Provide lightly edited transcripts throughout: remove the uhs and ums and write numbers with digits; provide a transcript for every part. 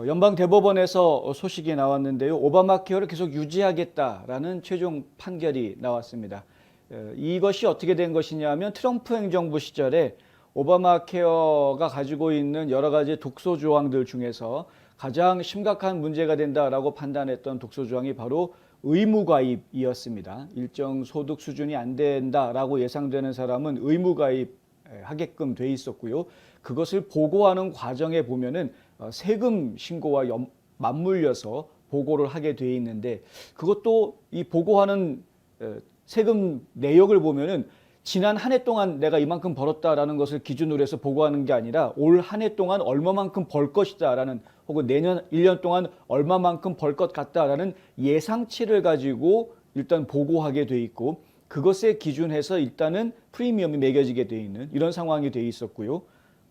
연방 대법원에서 소식이 나왔는데요. 오바마 케어를 계속 유지하겠다라는 최종 판결이 나왔습니다. 이것이 어떻게 된 것이냐면 트럼프 행정부 시절에 오바마 케어가 가지고 있는 여러 가지 독소 조항들 중에서 가장 심각한 문제가 된다라고 판단했던 독소 조항이 바로 의무 가입이었습니다. 일정 소득 수준이 안 된다라고 예상되는 사람은 의무 가입하게끔 돼 있었고요. 그것을 보고하는 과정에 보면은 세금 신고와 맞물려서 보고를 하게 돼 있는데, 그것도 이 보고하는 세금 내역을 보면은 지난 한 해 동안 내가 이만큼 벌었다라는 것을 기준으로 해서 보고하는 게 아니라 올 한 해 동안 얼마만큼 벌 것이다라는, 혹은 내년 1년 동안 얼마만큼 벌 것 같다라는 예상치를 가지고 일단 보고하게 돼 있고, 그것에 기준해서 일단은 프리미엄이 매겨지게 돼 있는 이런 상황이 돼 있었고요.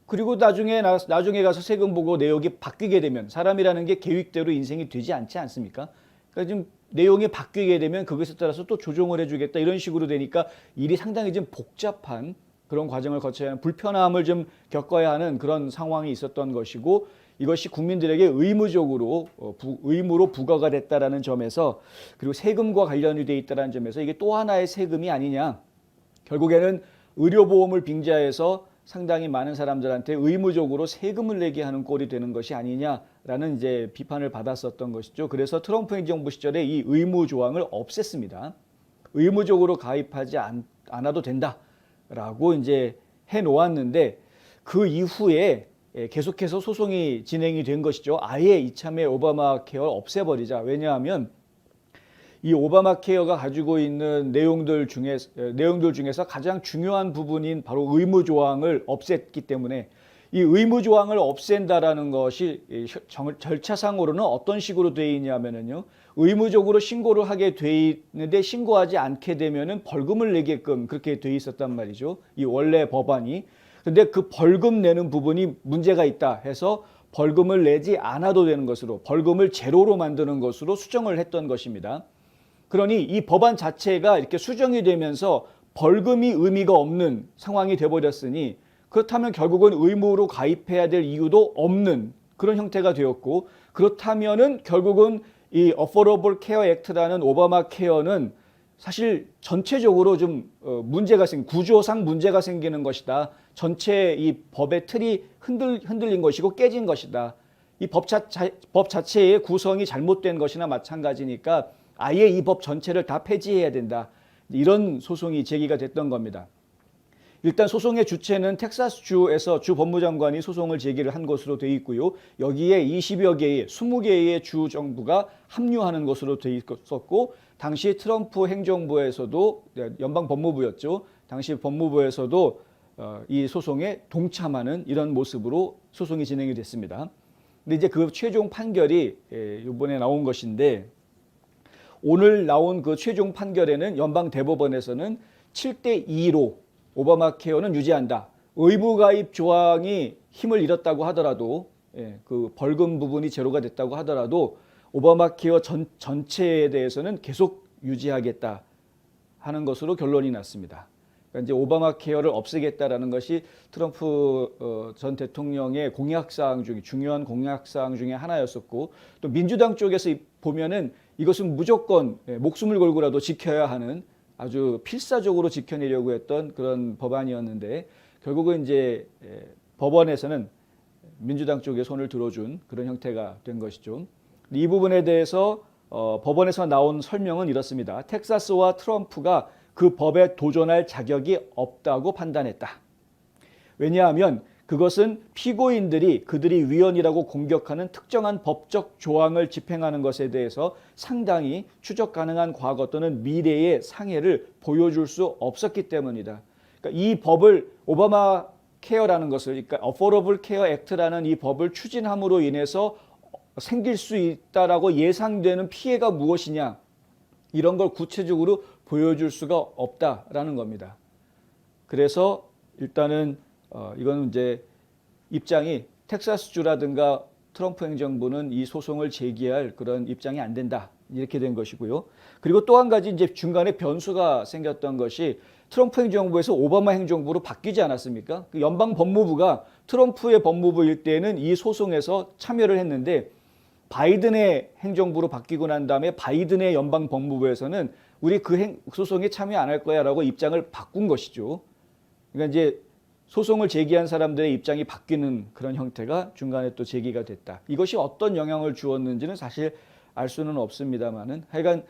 그리고 나중에 가서 세금 보고 내역이 바뀌게 되면, 사람이라는 게 계획대로 인생이 되지 않지 않습니까? 그러니까 좀 내용이 바뀌게 되면 그것에 따라서 또 조정을 해주겠다, 이런 식으로 되니까 일이 상당히 좀 복잡한 그런 과정을 거쳐야 하는, 불편함을 좀 겪어야 하는 그런 상황이 있었던 것이고, 이것이 국민들에게 의무로 부과가 됐다라는 점에서, 그리고 세금과 관련이 돼 있다는 점에서 이게 또 하나의 세금이 아니냐, 결국에는 의료보험을 빙자해서 상당히 많은 사람들한테 의무적으로 세금을 내게 하는 꼴이 되는 것이 아니냐라는 이제 비판을 받았었던 것이죠. 그래서 트럼프 행정부 시절에 이 의무 조항을 없앴습니다. 의무적으로 가입하지 않아도 된다라고 이제 해 놓았는데, 그 이후에 계속해서 소송이 진행이 된 것이죠. 아예 이참에 오바마 케어를 없애버리자. 왜냐하면 이 오바마 케어가 가지고 있는 내용들 중에서 가장 중요한 부분인 바로 의무 조항을 없앴기 때문에, 이 의무 조항을 없앤다라는 것이 절차상으로는 어떤 식으로 되어 있냐면요, 의무적으로 신고를 하게 돼 있는데 신고하지 않게 되면은 벌금을 내게끔 그렇게 돼 있었단 말이죠. 이 원래 법안이. 근데 그 벌금 내는 부분이 문제가 있다 해서 벌금을 내지 않아도 되는 것으로, 벌금을 제로로 만드는 것으로 수정을 했던 것입니다. 그러니 이 법안 자체가 이렇게 수정이 되면서 벌금이 의미가 없는 상황이 돼버렸으니, 그렇다면 결국은 의무로 가입해야 될 이유도 없는 그런 형태가 되었고, 그렇다면은 결국은 이 Affordable Care Act라는 오바마 케어는 사실 전체적으로 좀 구조상 문제가 생기는 것이다. 전체 이 법의 틀이 흔들린 것이고 깨진 것이다. 이 법 자체의 구성이 잘못된 것이나 마찬가지니까 아예 이 법 전체를 다 폐지해야 된다. 이런 소송이 제기가 됐던 겁니다. 일단 소송의 주체는 텍사스주에서 주 법무장관이 소송을 제기를 한 것으로 되어 있고요. 여기에 20개의 주 정부가 합류하는 것으로 되어 있었고, 당시 트럼프 행정부에서도, 연방 법무부였죠. 당시 법무부에서도 이 소송에 동참하는 이런 모습으로 소송이 진행이 됐습니다. 근데 이제 그 최종 판결이 이번에 나온 것인데, 오늘 나온 그 최종 판결에는 연방 대법원에서는 7대2로 오바마 케어는 유지한다. 의무 가입 조항이 힘을 잃었다고 하더라도, 그 벌금 부분이 제로가 됐다고 하더라도 오바마 케어 전체에 대해서는 계속 유지하겠다 하는 것으로 결론이 났습니다. 그러니까 이제 오바마 케어를 없애겠다라는 것이 트럼프 전 대통령의 중요한 공약사항 중에 하나였었고, 또 민주당 쪽에서 보면은 이것은 무조건 목숨을 걸고라도 지켜야 하는, 아주 필사적으로 지켜내려고 했던 그런 법안이었는데, 결국은 이제 법원에서는 민주당 쪽에 손을 들어준 그런 형태가 된 것이죠. 이 부분에 대해서 법원에서 나온 설명은 이렇습니다. 텍사스와 트럼프가 그 법에 도전할 자격이 없다고 판단했다. 왜냐하면 그것은 피고인들이 그들이 위헌이라고 공격하는 특정한 법적 조항을 집행하는 것에 대해서 상당히 추적 가능한 과거 또는 미래의 상해를 보여줄 수 없었기 때문이다. 그러니까 이 법을, 오바마 케어라는 것을, 그러니까 Affordable Care Act라는 이 법을 추진함으로 인해서 생길 수 있다라고 예상되는 피해가 무엇이냐, 이런 걸 구체적으로 보여줄 수가 없다라는 겁니다. 그래서 일단은 이건 이제 입장이, 텍사스주라든가 트럼프 행정부는 이 소송을 제기할 그런 입장이 안 된다, 이렇게 된 것이고요. 그리고 또 한 가지 이제 중간에 변수가 생겼던 것이, 트럼프 행정부에서 오바마 행정부로 바뀌지 않았습니까? 그 연방 법무부가 트럼프의 법무부일 때는 이 소송에서 참여를 했는데, 바이든의 행정부로 바뀌고 난 다음에 바이든의 연방 법무부에서는 우리 그 소송에 참여 안 할 거야라고 입장을 바꾼 것이죠. 그러니까 이제 소송을 제기한 사람들의 입장이 바뀌는 그런 형태가 중간에 또 제기가 됐다. 이것이 어떤 영향을 주었는지는 사실 알 수는 없습니다만은 하여간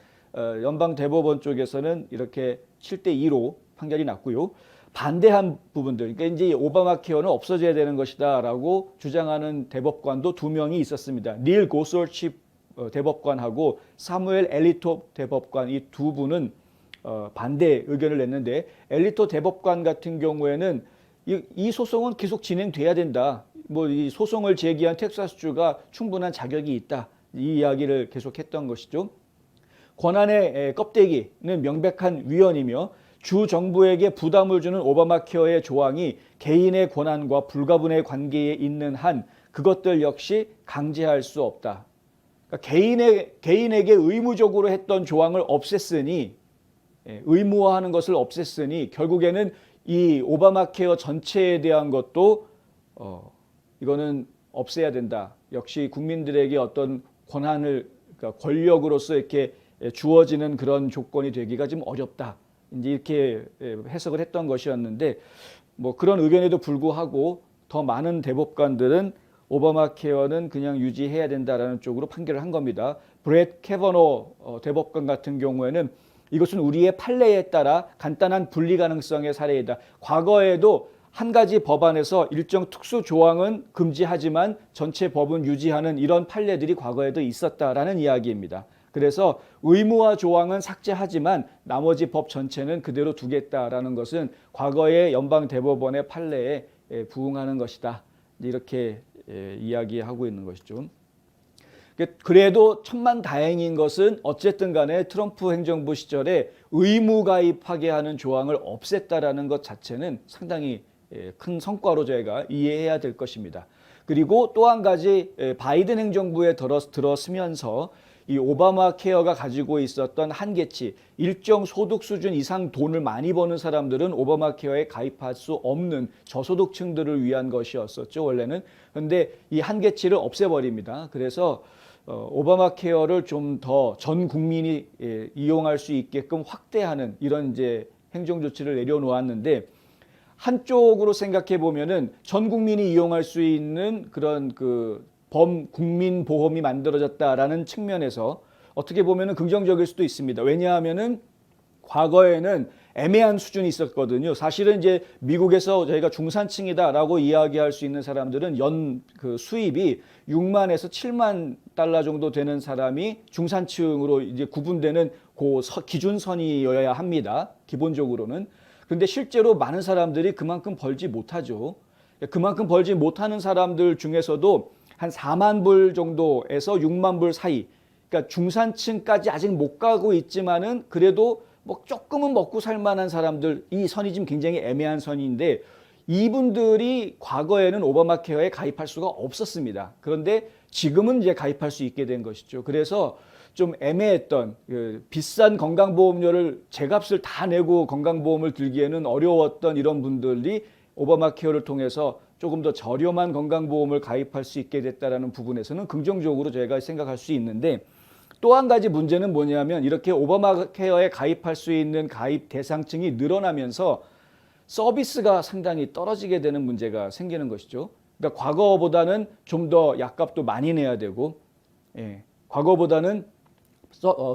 연방 대법원 쪽에서는 이렇게 7대2로 판결이 났고요. 반대한 부분들, 그러니까 이제 오바마 케어는 없어져야 되는 것이다라고 주장하는 대법관도 2명이 있었습니다. 닐 고서치 대법관하고 사무엘 엘리토 대법관, 이 두 분은 반대 의견을 냈는데, 엘리토 대법관 같은 경우에는 이 소송은 계속 진행돼야 된다. 뭐 이 소송을 제기한 텍사스주가 충분한 자격이 있다. 이 이야기를 계속했던 것이죠. 권한의 껍데기는 명백한 위헌이며 주 정부에게 부담을 주는 오바마 케어의 조항이 개인의 권한과 불가분의 관계에 있는 한 그것들 역시 강제할 수 없다. 그러니까 개인에게 의무적으로 했던 조항을 없앴으니, 의무화하는 것을 없앴으니 결국에는 이 오바마 케어 전체에 대한 것도 이거는 없애야 된다. 역시 국민들에게 어떤 권한을, 그러니까 권력으로서 이렇게 주어지는 그런 조건이 되기가 좀 어렵다. 이제 이렇게 해석을 했던 것이었는데, 뭐 그런 의견에도 불구하고 더 많은 대법관들은 오바마 케어는 그냥 유지해야 된다라는 쪽으로 판결을 한 겁니다. 브렛 캐버너 대법관 같은 경우에는 이것은 우리의 판례에 따라 간단한 분리 가능성의 사례이다. 과거에도 한 가지 법안에서 일정 특수 조항은 금지하지만 전체 법은 유지하는 이런 판례들이 과거에도 있었다라는 이야기입니다. 그래서 의무화 조항은 삭제하지만 나머지 법 전체는 그대로 두겠다라는 것은 과거의 연방 대법원의 판례에 부응하는 것이다. 이렇게 이야기하고 있는 것이죠. 그래도 천만다행인 것은 어쨌든 간에 트럼프 행정부 시절에 의무 가입하게 하는 조항을 없앴다라는 것 자체는 상당히 큰 성과로 저희가 이해해야 될 것입니다. 그리고 또 한 가지, 바이든 행정부에 들어서면서 이 오바마 케어가 가지고 있었던 한계치, 일정 소득 수준 이상 돈을 많이 버는 사람들은 오바마 케어에 가입할 수 없는 저소득층들을 위한 것이었었죠, 원래는. 그런데 이 한계치를 없애버립니다. 그래서 오바마 케어를 좀 더 전 국민이 이용할 수 있게끔 확대하는 이런 이제 행정 조치를 내려놓았는데, 한쪽으로 생각해 보면은 전 국민이 이용할 수 있는 그런 국민 보험이 만들어졌다라는 측면에서 어떻게 보면은 긍정적일 수도 있습니다. 왜냐하면은 과거에는 애매한 수준이 있었거든요. 사실은 이제 미국에서 저희가 중산층이다라고 이야기할 수 있는 사람들은 연 수입이 6만에서 7만 달러 정도 되는 사람이 중산층으로 이제 구분되는 기준선이어야 합니다. 기본적으로는. 그런데 실제로 많은 사람들이 그만큼 벌지 못하죠. 그만큼 벌지 못하는 사람들 중에서도 한 4만 불 정도에서 6만 불 사이, 그러니까 중산층까지 아직 못 가고 있지만은 그래도 뭐 조금은 먹고 살 만한 사람들, 이 선이 지금 굉장히 애매한 선인데, 이분들이 과거에는 오바마 케어에 가입할 수가 없었습니다. 그런데 지금은 이제 가입할 수 있게 된 것이죠. 그래서 좀 애매했던 비싼 건강보험료를 제값을 다 내고 건강보험을 들기에는 어려웠던 이런 분들이 오바마 케어를 통해서 조금 더 저렴한 건강보험을 가입할 수 있게 됐다는 부분에서는 긍정적으로 저희가 생각할 수 있는데, 또 한 가지 문제는 뭐냐면 이렇게 오바마 케어에 가입할 수 있는 가입 대상층이 늘어나면서 서비스가 상당히 떨어지게 되는 문제가 생기는 것이죠. 그러니까 과거보다는 좀 더 약값도 많이 내야 되고, 과거보다는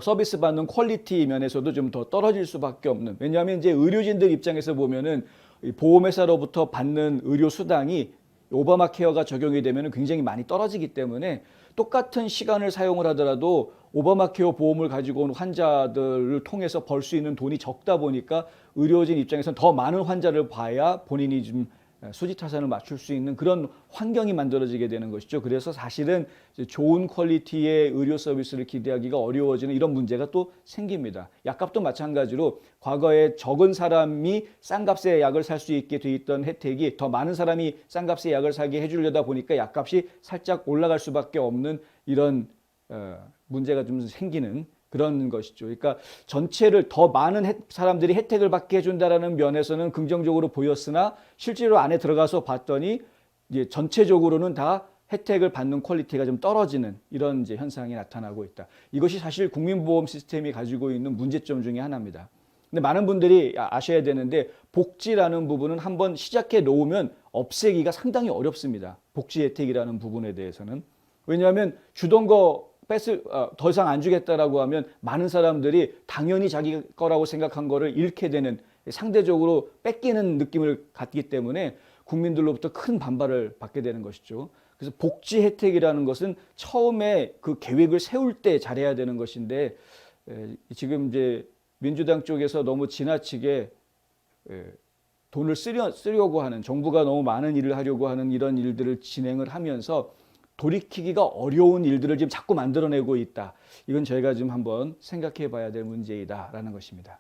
서비스 받는 퀄리티 면에서도 좀 더 떨어질 수밖에 없는. 왜냐하면 이제 의료진들 입장에서 보면은 보험회사로부터 받는 의료 수당이 오바마 케어가 적용이 되면 굉장히 많이 떨어지기 때문에 똑같은 시간을 사용을 하더라도 오바마 케어 보험을 가지고 온 환자들을 통해서 벌 수 있는 돈이 적다 보니까 의료진 입장에서는 더 많은 환자를 봐야 본인이 좀 수지타산을 맞출 수 있는 그런 환경이 만들어지게 되는 것이죠. 그래서 사실은 좋은 퀄리티의 의료 서비스를 기대하기가 어려워지는 이런 문제가 또 생깁니다. 약값도 마찬가지로 과거에 적은 사람이 싼 값에 약을 살 수 있게 돼 있던 혜택이 더 많은 사람이 싼 값에 약을 사게 해주려다 보니까 약값이 살짝 올라갈 수밖에 없는 이런 문제가 좀 생기는 그런 것이죠. 그러니까 전체를 더 많은 사람들이 혜택을 받게 해준다라는 면에서는 긍정적으로 보였으나 실제로 안에 들어가서 봤더니 이제 전체적으로는 다 혜택을 받는 퀄리티가 좀 떨어지는 이런 이제 현상이 나타나고 있다. 이것이 사실 국민보험 시스템이 가지고 있는 문제점 중에 하나입니다. 근데 많은 분들이 아셔야 되는데 복지라는 부분은 한번 시작해 놓으면 없애기가 상당히 어렵습니다. 복지 혜택이라는 부분에 대해서는. 왜냐하면 주던 거 더 이상 안 주겠다라고 하면 많은 사람들이 당연히 자기 거라고 생각한 거를 잃게 되는, 상대적으로 뺏기는 느낌을 갖기 때문에 국민들로부터 큰 반발을 받게 되는 것이죠. 그래서 복지 혜택이라는 것은 처음에 그 계획을 세울 때 잘해야 되는 것인데, 지금 이제 민주당 쪽에서 너무 지나치게 돈을 쓰려고 하는, 정부가 너무 많은 일을 하려고 하는 이런 일들을 진행을 하면서 돌이키기가 어려운 일들을 지금 자꾸 만들어내고 있다. 이건 저희가 좀 한번 생각해 봐야 될 문제이다라는 것입니다.